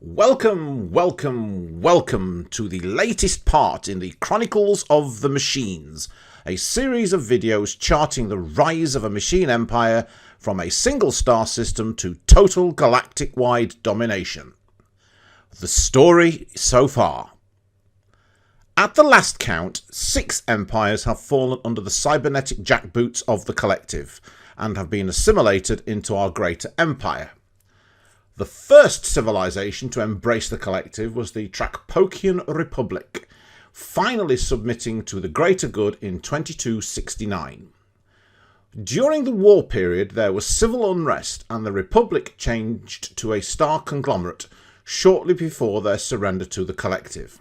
Welcome to the latest part in the Chronicles of the Machines, a series of videos charting the rise of a machine empire from a single star system to total galactic-wide domination. The story so far. At the last count, 6 empires have fallen under the cybernetic jackboots of the collective, and have been assimilated into our greater empire. The first civilization to embrace the collective was the Trakpokian Republic, finally submitting to the greater good in 2269. During the war period there was civil unrest and the Republic changed to a star conglomerate shortly before their surrender to the collective.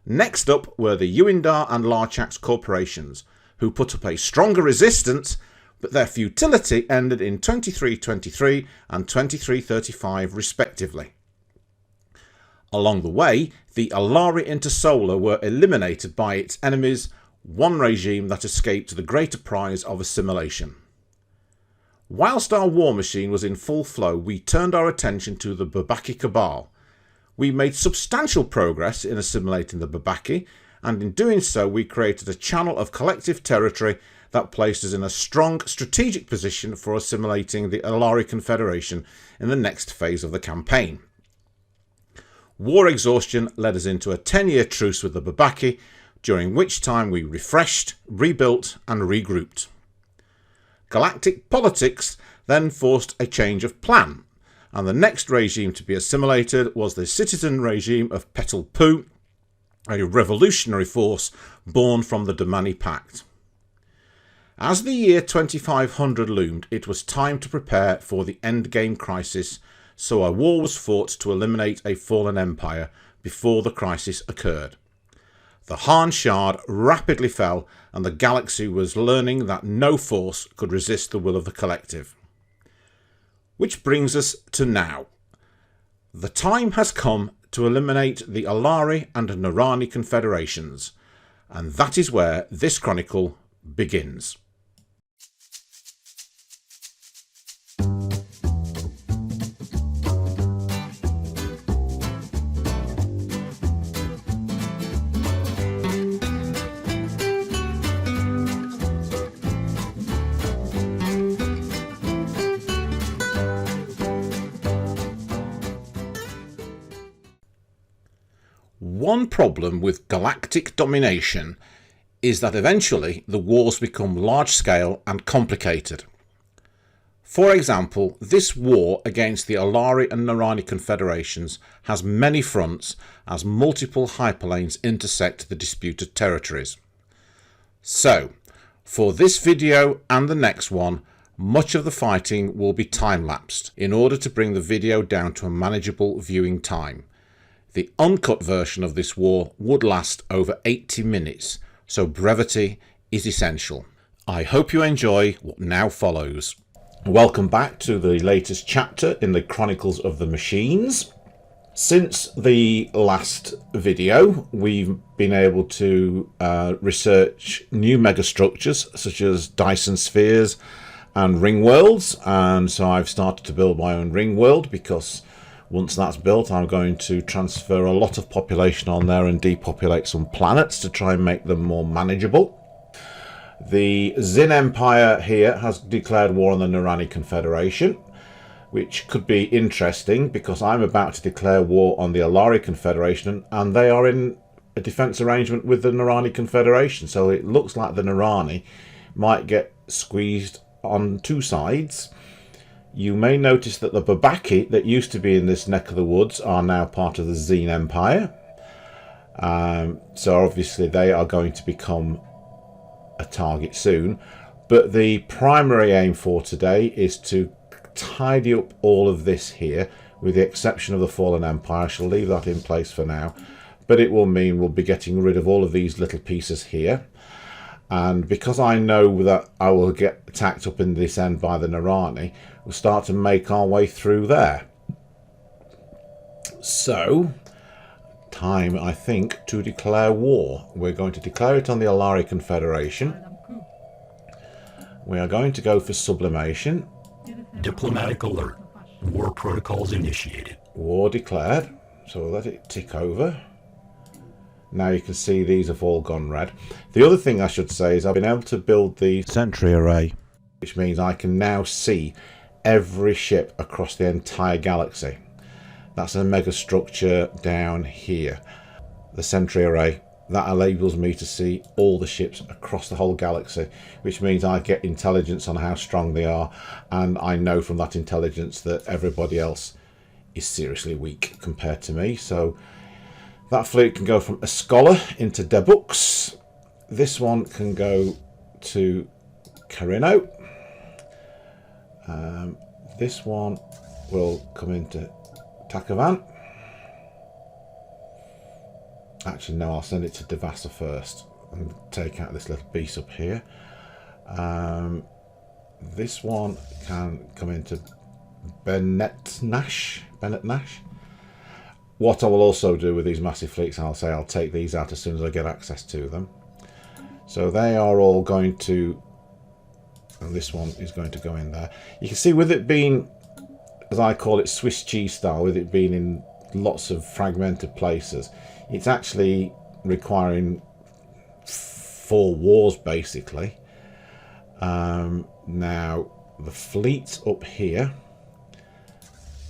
Next up were the Uindar and Larchax corporations, who put up a stronger resistance, but their futility ended in 2323 and 2335 respectively. Along the way, the Alari Intersolar were eliminated by its enemies, one regime that escaped the greater prize of assimilation. Whilst our war machine was in full flow, we turned our attention to the Babaki Cabal. We made substantial progress in assimilating the Babaki, and in doing so we created a channel of collective territory that placed us in a strong strategic position for assimilating the Norani Confederation in the next phase of the campaign. War exhaustion led us into a 10-year truce with the Babaki, during which time we refreshed, rebuilt and regrouped. Galactic politics then forced a change of plan, and the next regime to be assimilated was the citizen regime of Petal Pu, a revolutionary force born from the Domani Pact. As the year 2500 loomed, it was time to prepare for the endgame crisis, so a war was fought to eliminate a fallen empire before the crisis occurred. The Han Shard rapidly fell, and the galaxy was learning that no force could resist the will of the collective. Which brings us to now. The time has come to eliminate the Alari and Norani Confederations, and that is where this chronicle begins. One problem with galactic domination is that eventually the wars become large-scale and complicated. For example, this war against the Alari and Norani Confederations has many fronts as multiple hyperlanes intersect the disputed territories. So, for this video and the next one, much of the fighting will be time-lapsed in order to bring the video down to a manageable viewing time. The uncut version of this war would last over 80 minutes, so brevity is essential. I hope you enjoy what now follows. Welcome back to the latest chapter in the Chronicles of the Machines. Since the last video, we've been able to research new megastructures such as Dyson spheres and ring worlds, and so I've started to build my own ring world because once that's built, I'm going to transfer a lot of population on there and depopulate some planets to try and make them more manageable. The Zin Empire here has declared war on the Norani Confederation, which could be interesting because I'm about to declare war on the Alari Confederation and they are in a defence arrangement with the Norani Confederation, so it looks like the Norani might get squeezed on two sides. You may notice that the Babaki that used to be in this neck of the woods are now part of the Zin Empire. So obviously they are going to become a target soon. But the primary aim for today is to tidy up all of this here, with the exception of the Fallen Empire. I shall leave that in place for now. But it will mean we'll be getting rid of all of these little pieces here. And because I know that I will get attacked up in this end by the Norani, we'll start to make our way through there. So, time, I think, to declare war. We're going to declare it on the Alari Confederation. We are going to go for sublimation. Diplomatic alert. War protocols initiated. war declared. So we'll let it tick over. Now you can see these have all gone red. The other thing I should say is I've been able to build the sentry array, which means I can now see every ship across the entire galaxy. That's a mega structure down here. The sentry array, that enables me to see all the ships across the whole galaxy, which means I get intelligence on how strong they are, and I know from that intelligence that everybody else is seriously weak compared to me. So that fleet can go from a scholar into Debux. This one can go to Carino. This one will come into Takavan. Actually, no, I'll send it to Devassa first and take out this little beast up here. This one can come into Bennett Nash. What I will also do with these massive fleets, I'll say I'll take these out as soon as I get access to them. So they are all going to, and this one is going to go in there. You can see with it being, as I call it, Swiss cheese style, with it being in lots of fragmented places, it's actually requiring 4 wars basically. Now the fleet up here,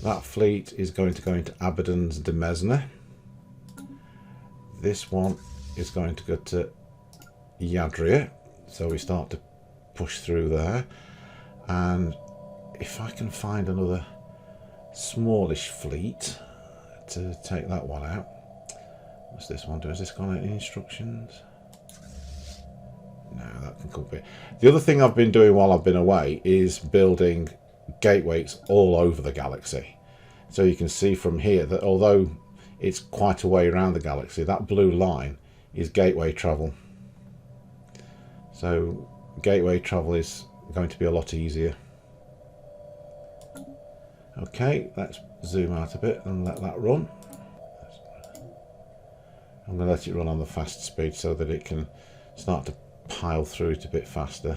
that fleet is going to go into Abaddon's Demesne. This one is going to go to Yadria, so we start to push through there. And if I can find another smallish fleet to take that one out. What's this one do? Has this gone in instructions? No, that can come up here. The other thing I've been doing while I've been away is building gateways all over the galaxy. So you can see from here that although it's quite a way around the galaxy, that blue line is gateway travel. So gateway travel is going to be a lot easier. Okay, let's zoom out a bit and let that run. I'm going to let it run on the fast speed so that it can start to pile through it a bit faster.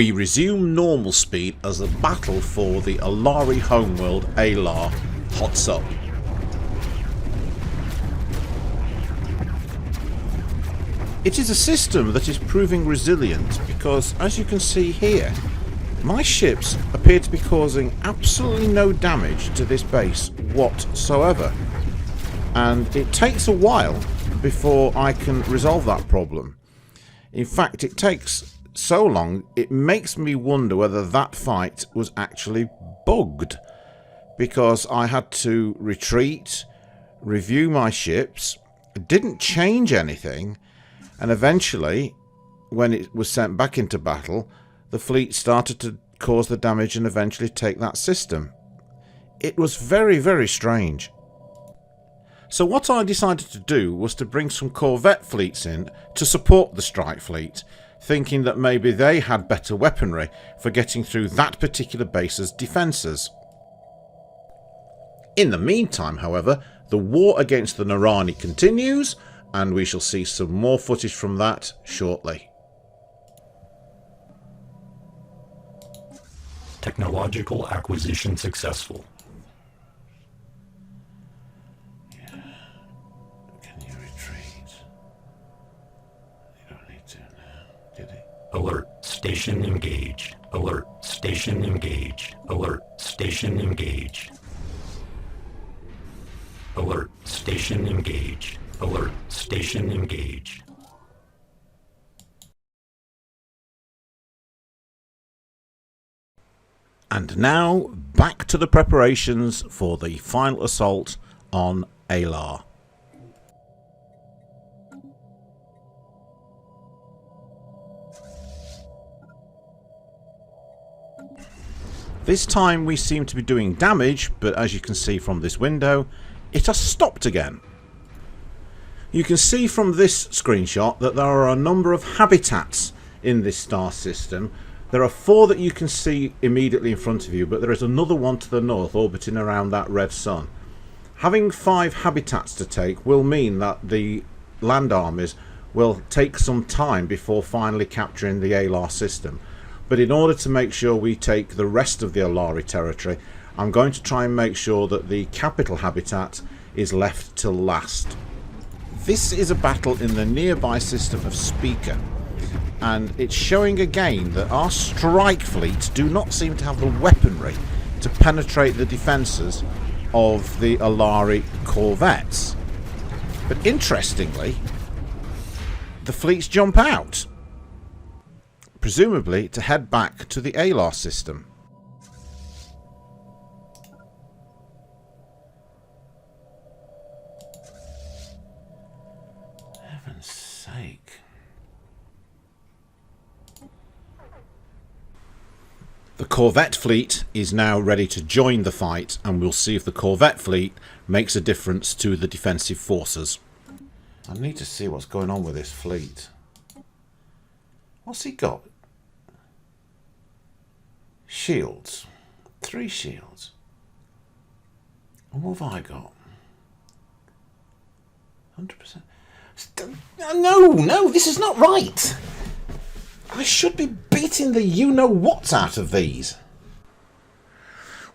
we resume normal speed as the battle for the Alari homeworld Alar hots up. It is a system that is proving resilient because, as you can see here, my ships appear to be causing absolutely no damage to this base whatsoever. And it takes a while before I can resolve that problem. In fact, it takes so long, it makes me wonder whether that fight was actually bugged. Because I had to retreat, review my ships, it didn't change anything, and eventually, when it was sent back into battle, the fleet started to cause the damage and eventually take that system. It was very, very strange. So what I decided to do was to bring some corvette fleets in to support the strike fleet, thinking that maybe they had better weaponry for getting through that particular base's defences. In the meantime, however, the war against the Norani continues, and we shall see some more footage from that shortly. Technological acquisition successful. Yeah. Can you retreat? You don't need to now, did he? Alert. Station engaged. Alert. Station engaged. Alert. Station engaged. Alert. Station engaged. Alert. Station engaged. And now, back to the preparations for the final assault on Alar. This time we seem to be doing damage, but as you can see from this window, it has stopped again. You can see from this screenshot that there are a number of habitats in this star system. There are 4 that you can see immediately in front of you, but there is another one to the north orbiting around that red sun. Having 5 habitats to take will mean that the land armies will take some time before finally capturing the Alar system. But in order to make sure we take the rest of the Alari territory, I'm going to try and make sure that the capital habitat is left till last. This is a battle in the nearby system of Speaker, and it's showing again that our strike fleets do not seem to have the weaponry to penetrate the defences of the Alari corvettes. But interestingly, the fleets jump out, presumably to head back to the Alar system. Heaven's sake. The corvette fleet is now ready to join the fight, and we'll see if the corvette fleet makes a difference to the defensive forces. I need to see what's going on with this fleet. What's he got? Shields. 3 shields. And what have I got? 100%. No, this is not right. I should be beating the you-know-whats out of these.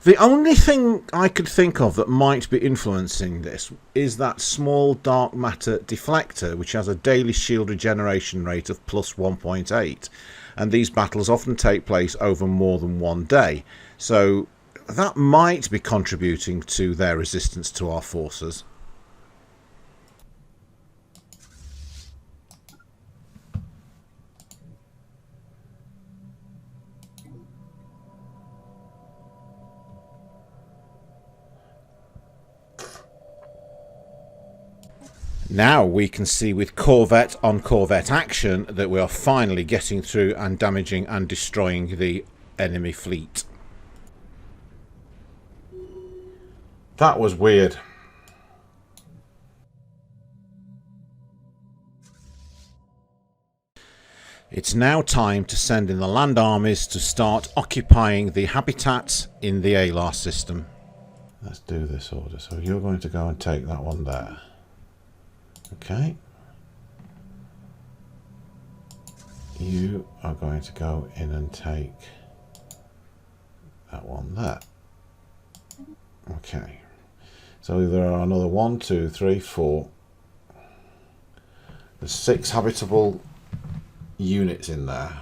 The only thing I could think of that might be influencing this is that small dark matter deflector, which has a daily shield regeneration rate of plus 1.8. And these battles often take place over more than one day. So that might be contributing to their resistance to our forces. Now we can see with corvette on corvette action that we are finally getting through and damaging and destroying the enemy fleet. That was weird. It's now time to send in the land armies to start occupying the habitats in the Alar system. Let's do this order. So you're going to go and take that one there. Okay. You are going to go in and take that one there. Okay. So there are another 1, 2, 3, 4. There's 6 habitable units in there.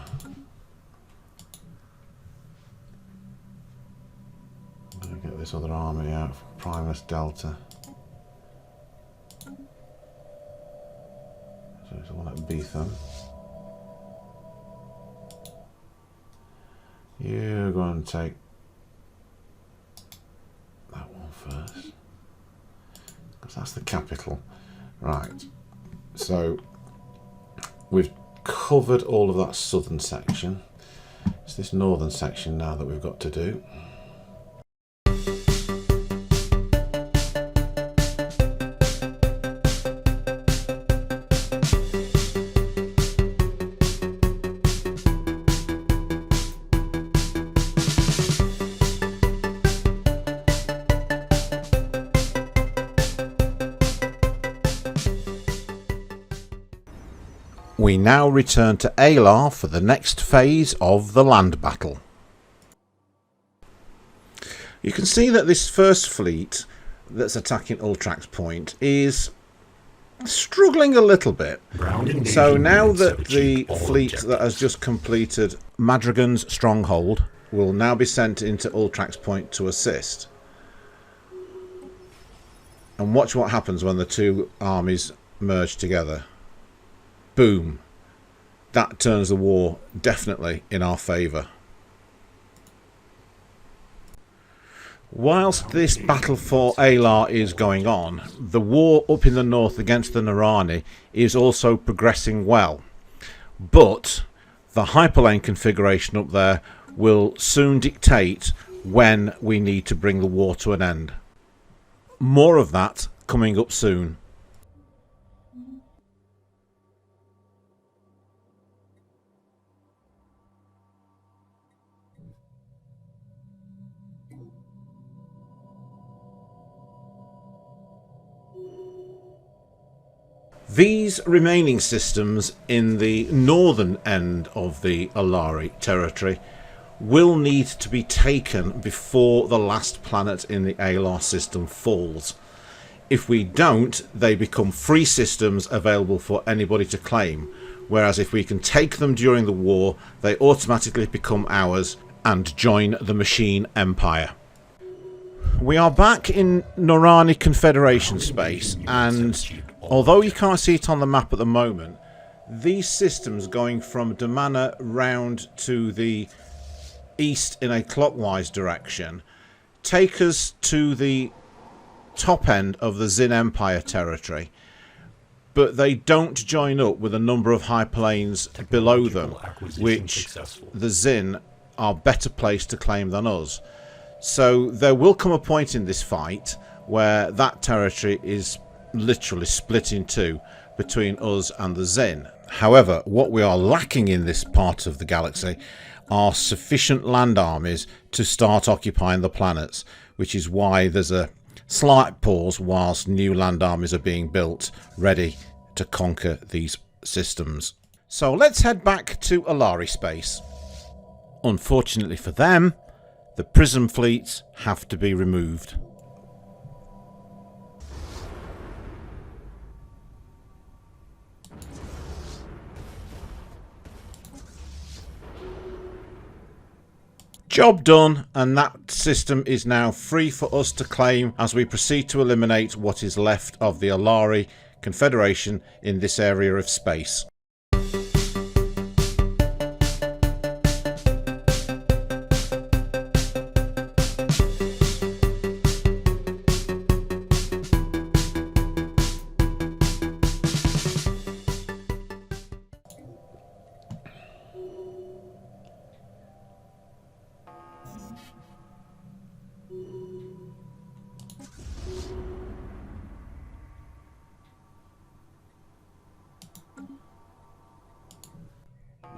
I'm going to get this other army out from Primus Delta. So it's the one at Beetham. You're going to take that one first, because that's the capital. Right. So we've covered all of that southern section. It's this northern section now that we've got to do. We now return to Alar for the next phase of the land battle. You can see that this first fleet that's attacking Ultrax Point is struggling a little bit. So now that the fleet that has just completed Madragon's stronghold will now be sent into Ultrax Point to assist. And watch what happens when the two armies merge together. Boom. That turns the war definitely in our favour. Whilst this battle for Alar is going on, the war up in the north against the Norani is also progressing well. But the hyperlane configuration up there will soon dictate when we need to bring the war to an end. More of that coming up soon. These remaining systems in the northern end of the Alari territory will need to be taken before the last planet in the Alar system falls. If we don't, they become free systems available for anybody to claim, whereas if we can take them during the war, they automatically become ours and join the Machine Empire. We are back in Norani Confederation space, and although you can't see it on the map at the moment, these systems going from Damana round to the east in a clockwise direction take us to the top end of the Zin Empire territory, but they don't join up with a number of hyperlanes below them, which the Zin are better placed to claim than us. So there will come a point in this fight where that territory is literally split in two between us and the Zin. However, what we are lacking in this part of the galaxy are sufficient land armies to start occupying the planets, which is why there's a slight pause whilst new land armies are being built ready to conquer these systems. So let's head back to Alari space. Unfortunately for them, the Prism fleets have to be removed. Job done, and that system is now free for us to claim as we proceed to eliminate what is left of the Alari Confederation in this area of space.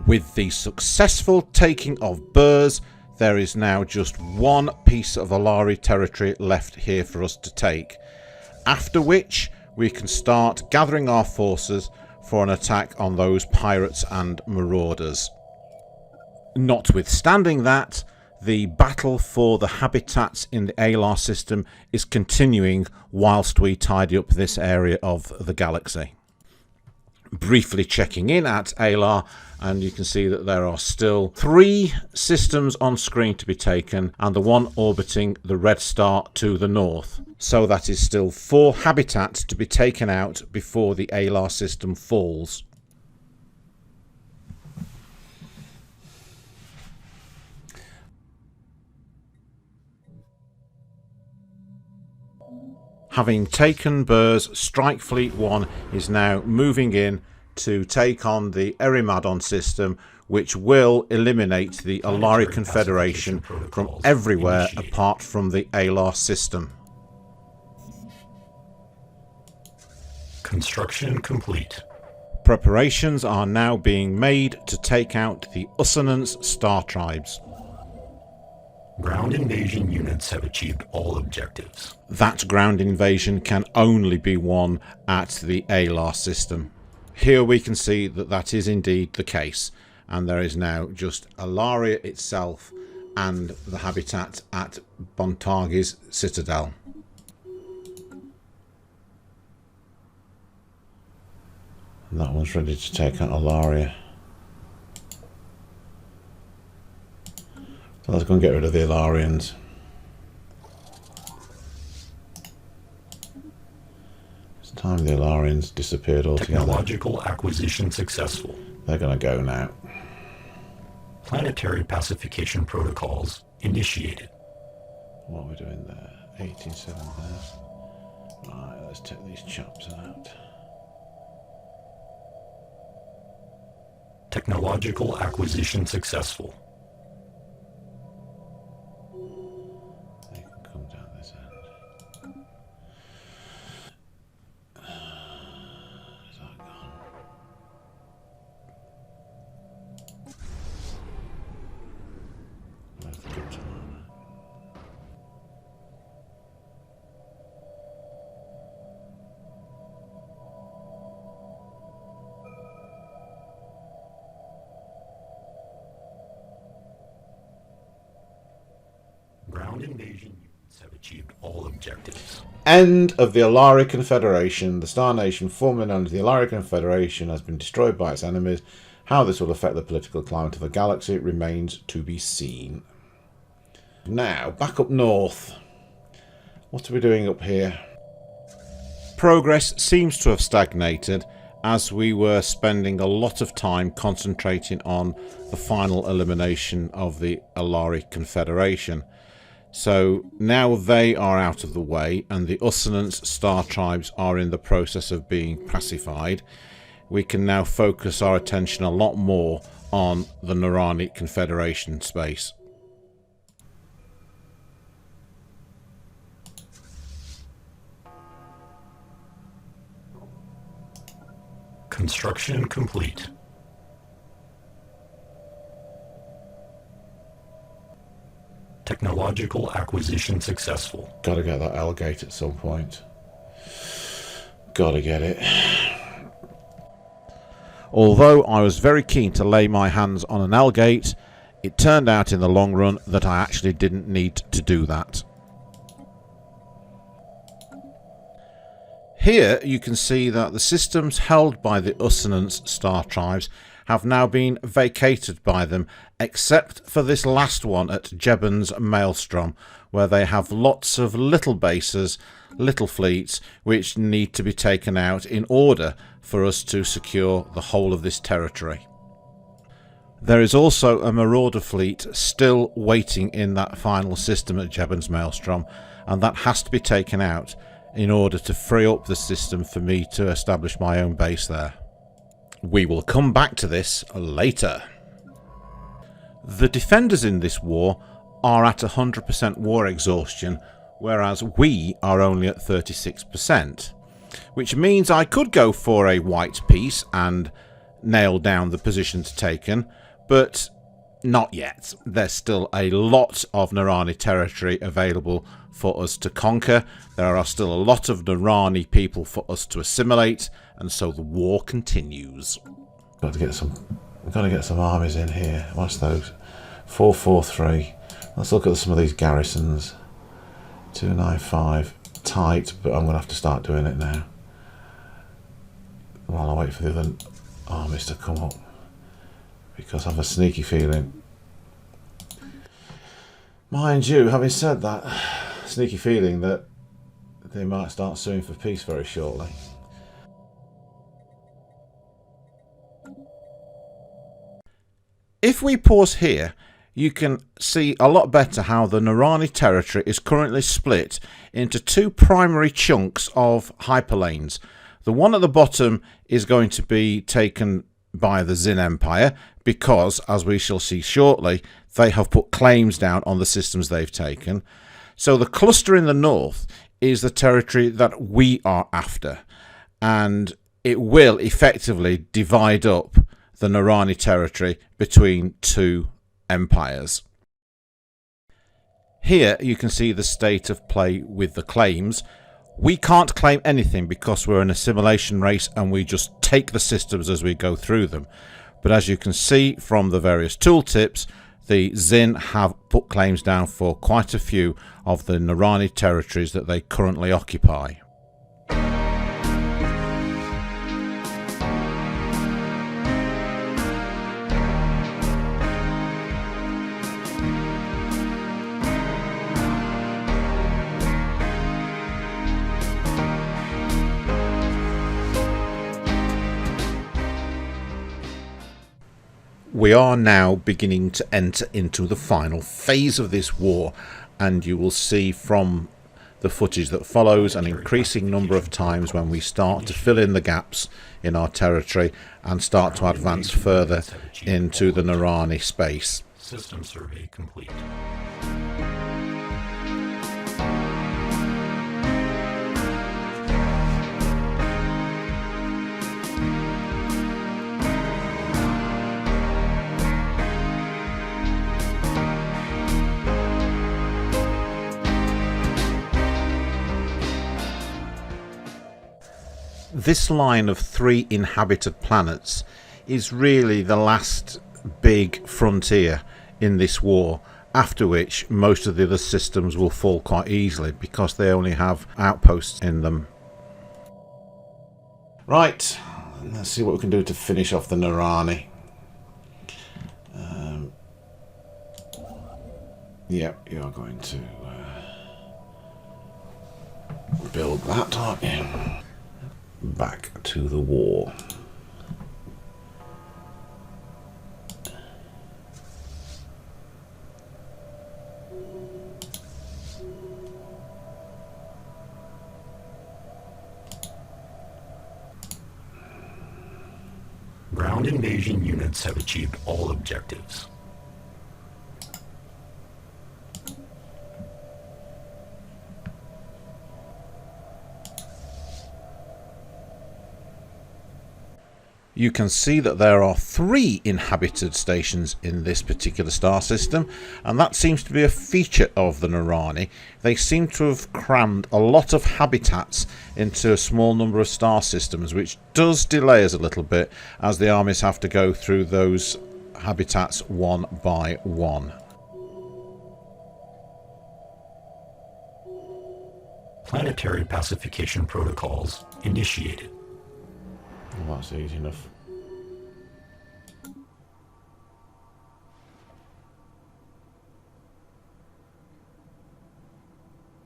With the successful taking of Burrs, there is now just one piece of Alari territory left here for us to take, after which we can start gathering our forces for an attack on those pirates and marauders. Notwithstanding that, the battle for the habitats in the Alar system is continuing whilst we tidy up this area of the galaxy. Briefly checking in at Alar, and you can see that there are still 3 systems on screen to be taken and the one orbiting the red star to the north. So that is still 4 habitats to be taken out before the Alar system falls. Having taken Burr's Strike Fleet 1 is now moving in to take on the Erimadon system, which will eliminate the Alari Confederation from everywhere apart from the Alar system. Construction complete. Preparations are now being made to take out the Usanance Star Tribes. Ground invasion units have achieved all objectives. That ground invasion can only be won at the Alar system. Here we can see that that is indeed the case, and there is now just Alari itself and the habitat at Bontargi's Citadel. And that one's ready to take out Alari. So let's go and get rid of the Alarians. It's time the Alarians disappeared altogether. Technological acquisition successful. They're going to go now. Planetary pacification protocols initiated. What are we doing there? 18,700. Right, let's take these chaps out. Technological acquisition successful. They can come down this end. Is that gone? Where's the good time? Ground invasion units have achieved all objectives. End of the Alari Confederation. The Star Nation, formerly known as the Alari Confederation, has been destroyed by its enemies. How this will affect the political climate of the galaxy remains to be seen. Now, back up north. What are we doing up here? Progress seems to have stagnated, as we were spending a lot of time concentrating on the final elimination of the Alari Confederation. So now they are out of the way and the Usanance Star Tribes are in the process of being pacified. We can now focus our attention a lot more on the Norani Confederation space. Construction complete. Technological acquisition successful. Gotta get that L gate at some point. Gotta get it. Although I was very keen to lay my hands on an L gate, it turned out in the long run that I actually didn't need to do that. Here you can see that the systems held by the Usanance Star Tribes have now been vacated by them, except for this last one at Jebben's Maelstrom, where they have lots of little bases, little fleets, which need to be taken out in order for us to secure the whole of this territory. There is also a marauder fleet still waiting in that final system at Jebben's Maelstrom, and that has to be taken out in order to free up the system for me to establish my own base there. We will come back to this later. The defenders in this war are at 100% war exhaustion, whereas we are only at 36%, which means I could go for a white peace and nail down the positions taken, but Not yet. There's still a lot of Norani territory available for us to conquer. There are still a lot of Norani people for us to assimilate, and so the war continues. Got to get some armies in here. What's those? 443. Let's look at some of these garrisons. 295. Tight, but I'm going to have to start doing it now while I wait for the other armies to come up, because I have a sneaky feeling, mind you, having said that, sneaky feeling that they might start suing for peace very shortly. If we pause here, you can see a lot better how the Norani territory is currently split into two primary chunks of hyperlanes. The one at the bottom is going to be taken by the Xin Empire because, as we shall see shortly, they have put claims down on the systems they've taken. So the cluster in the north is the territory that we are after, and it will effectively divide up the Norani territory between two empires. Here you can see the state of play with the claims. We can't claim anything because we're an assimilation race and we just take the systems as we go through them. But as you can see from the various tooltips, the Xin have put claims down for quite a few of the Norani territories that they currently occupy. We are now beginning to enter into the final phase of this war, and you will see from the footage that follows an increasing number of times when we start to fill in the gaps in our territory and start to advance further into the Norani space. System survey complete. This line of 3 inhabited planets is really the last big frontier in this war, after which most of the other systems will fall quite easily because they only have outposts in them. Right, let's see what we can do to finish off the Norani. Yep, you're going to build that, aren't you? Back to the war. Ground invasion units have achieved all objectives. You can see that there are 3 inhabited stations in this particular star system, and that seems to be a feature of the Norani. They seem to have crammed a lot of habitats into a small number of star systems, which does delay us a little bit as the armies have to go through those habitats one by one. Planetary pacification protocols initiated. Well, that's easy enough.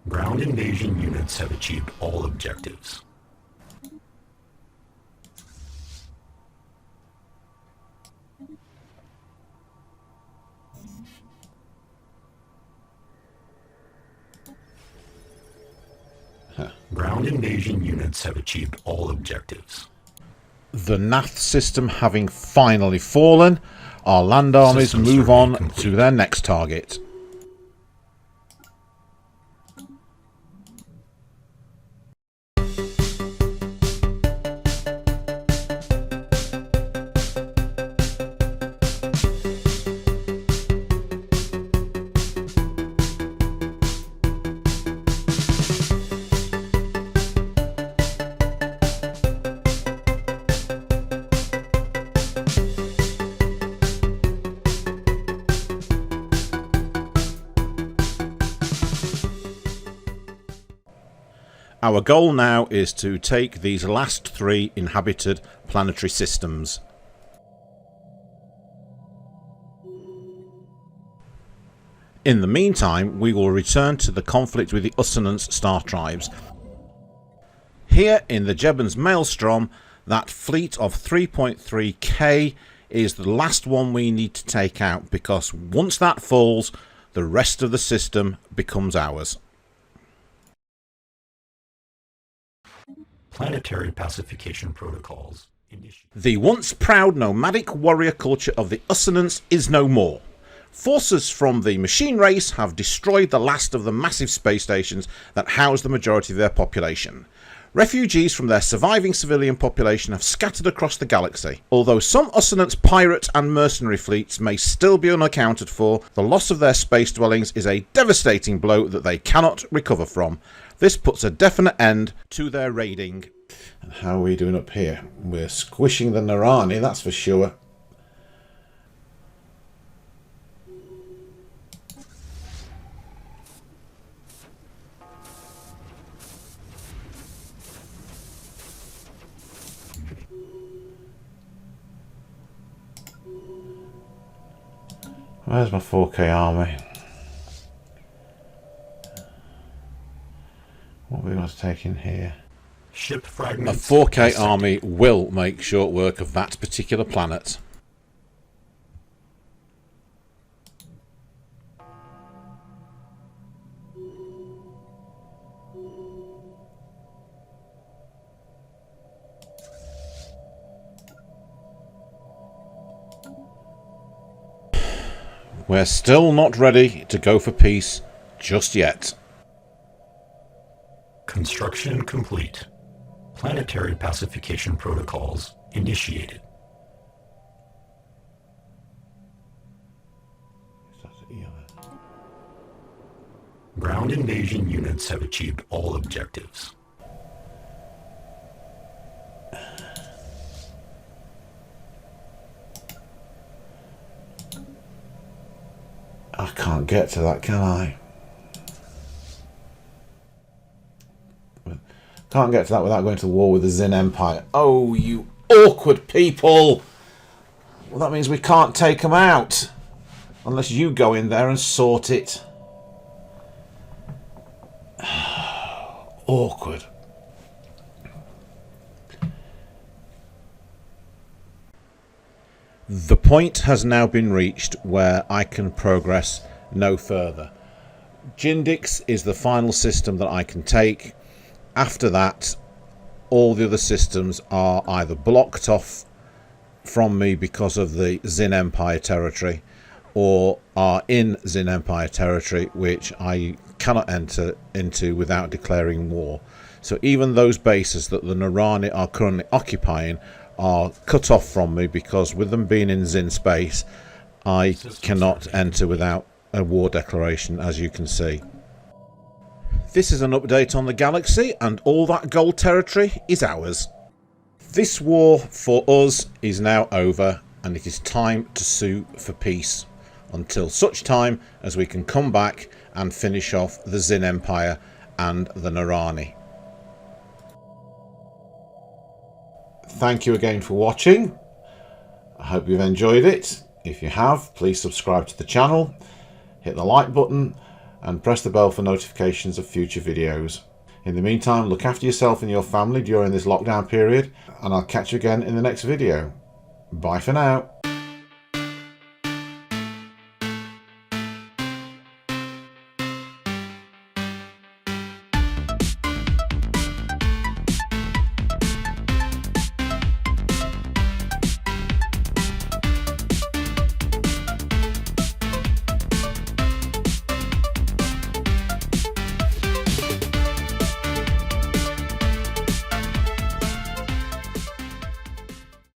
Ground invasion units have achieved all objectives. Ground invasion units have achieved all objectives. The Nath system having finally fallen, our land armies move on to their next target. Our goal now is to take these last 3 inhabited planetary systems. In the meantime, we will return to the conflict with the Usanance Star Tribes. Here in the Jebben's Maelstrom, that fleet of 3.3k is the last one we need to take out, because once that falls, the rest of the system becomes ours. Planetary pacification protocols. The once proud nomadic warrior culture of the Usanance is no more. Forces from the machine race have destroyed the last of the massive space stations that house the majority of their population. Refugees from their surviving civilian population have scattered across the galaxy. Although some Usanance pirate and mercenary fleets may still be unaccounted for, the loss of their space dwellings is a devastating blow that they cannot recover from. This puts a definite end to their raiding. And how are we doing up here? We're squishing the Norani, that's for sure. Where's my 4K army? What have we got to take in here? Ship A fragments. 4K army will make short work of that particular planet. We're still not ready to go for peace just yet. Construction complete. Planetary pacification protocols initiated. Ground invasion units have achieved all objectives. I can't get to that, can I? Can't get to that without going to war with the Xin Empire. Oh, you awkward people! Well, that means we can't take them out. Unless you go in there and sort it. Awkward. The point has now been reached where I can progress no further. Jindix is the final system that I can take. After that, all the other systems are either blocked off from me because of the Xin Empire territory, or are in Xin Empire territory, which I cannot enter into without declaring war. So even those bases that the Norani are currently occupying are cut off from me, because with them being in Xin space, I cannot enter without a war declaration, as you can see. This is an update on the galaxy, and all that gold territory is ours. This war for us is now over, and it is time to sue for peace, until such time as we can come back and finish off the Xin Empire and the Norani. Thank you again for watching. I hope you've enjoyed it. If you have, please subscribe to the channel, hit the like button, and press the bell for notifications of future videos. In the meantime, look after yourself and your family during this lockdown period, and I'll catch you again in the next video. Bye for now.